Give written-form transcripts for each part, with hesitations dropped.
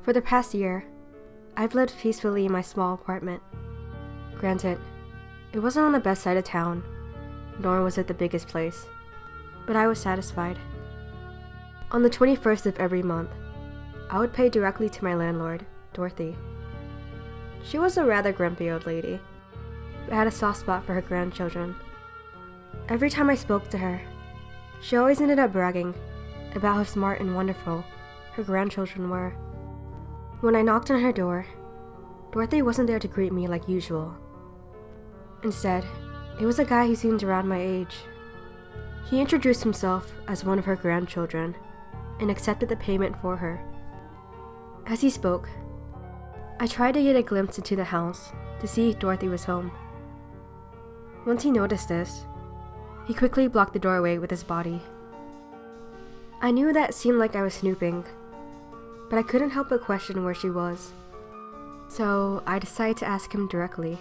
For the past year, I've lived peacefully in my small apartment. Granted, it wasn't on the best side of town, nor was it the biggest place, but I was satisfied. On the 21st of every month, I would pay directly to my landlord, Dorothy. She was a rather grumpy old lady, but had a soft spot for her grandchildren. Every time I spoke to her, she always ended up bragging about how smart and wonderful her grandchildren were. When I knocked on her door, Dorothy wasn't there to greet me like usual. Instead, it was a guy who seemed around my age. He introduced himself as one of her grandchildren and accepted the payment for her. As he spoke, I tried to get a glimpse into the house to see if Dorothy was home. Once he noticed this, he quickly blocked the doorway with his body. I knew that seemed like I was snooping, but I couldn't help but question where she was. So I decided to ask him directly,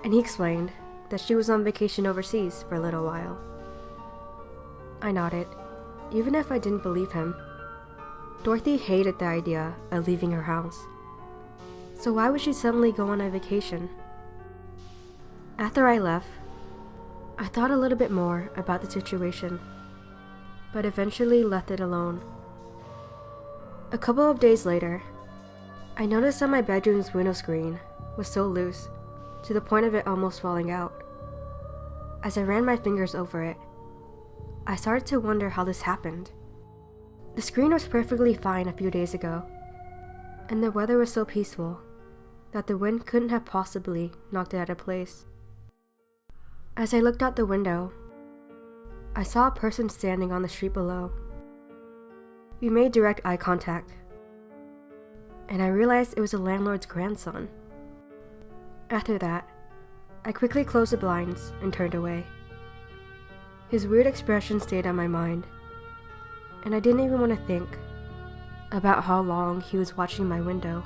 and he explained that she was on vacation overseas for a little while. I nodded, even if I didn't believe him. Dorothy hated the idea of leaving her house, so why would she suddenly go on a vacation? After I left, I thought a little bit more about the situation, but eventually left it alone. A couple of days later, I noticed that my bedroom's window screen was so loose to the point of it almost falling out. As I ran my fingers over it, I started to wonder how this happened. The screen was perfectly fine a few days ago, and the weather was so peaceful that the wind couldn't have possibly knocked it out of place. As I looked out the window, I saw a person standing on the street below. We made direct eye contact, and I realized it was the landlord's grandson. After that, I quickly closed the blinds and turned away. His weird expression stayed on my mind, and I didn't even want to think about how long he was watching my window.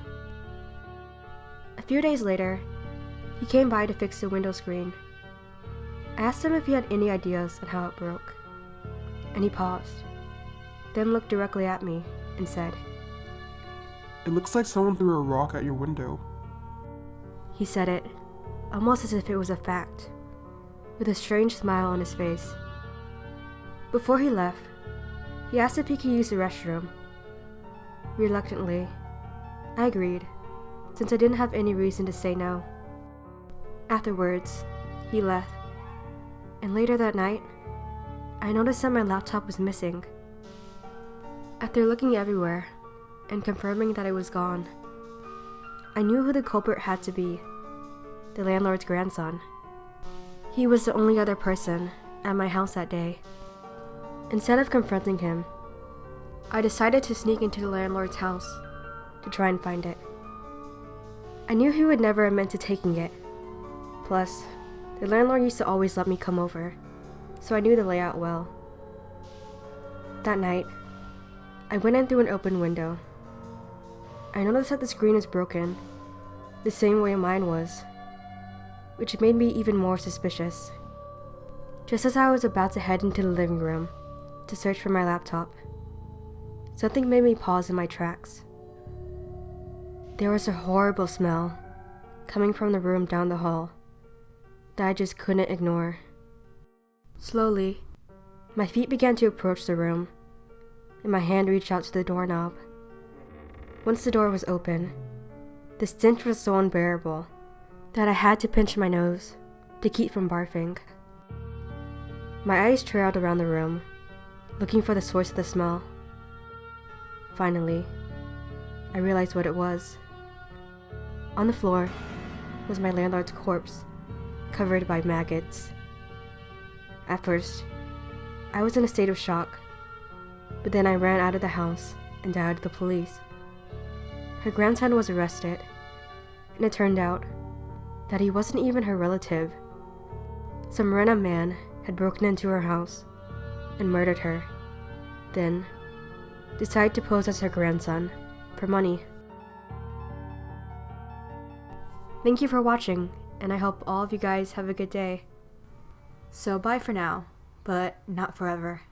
A few days later, he came by to fix the window screen. I asked him if he had any ideas on how it broke, and he paused, then looked directly at me and said, "It looks like someone threw a rock at your window." He said it, almost as if it was a fact, with a strange smile on his face. Before he left, he asked if he could use the restroom. Reluctantly, I agreed, since I didn't have any reason to say no. Afterwards, he left, and later that night, I noticed that my laptop was missing. After looking everywhere and confirming that it was gone, I knew who the culprit had to be: the landlord's grandson. He was the only other person at my house that day. Instead of confronting him, I decided to sneak into the landlord's house to try and find it. I knew he would never admit to taking it. Plus, the landlord used to always let me come over, so I knew the layout well. That night, I went in through an open window. I noticed that the screen was broken, the same way mine was, which made me even more suspicious. Just as I was about to head into the living room to search for my laptop, something made me pause in my tracks. There was a horrible smell coming from the room down the hall that I just couldn't ignore. Slowly, my feet began to approach the room, and my hand reached out to the doorknob. Once the door was open, the stench was so unbearable that I had to pinch my nose to keep from barfing. My eyes trailed around the room, looking for the source of the smell. Finally, I realized what it was. On the floor was my landlord's corpse, covered by maggots. At first, I was in a state of shock, but then I ran out of the house and dialed the police. Her grandson was arrested, and it turned out that he wasn't even her relative. Some random man had broken into her house and murdered her, then decided to pose as her grandson for money. Thank you for watching, and I hope all of you guys have a good day. So bye for now, but not forever.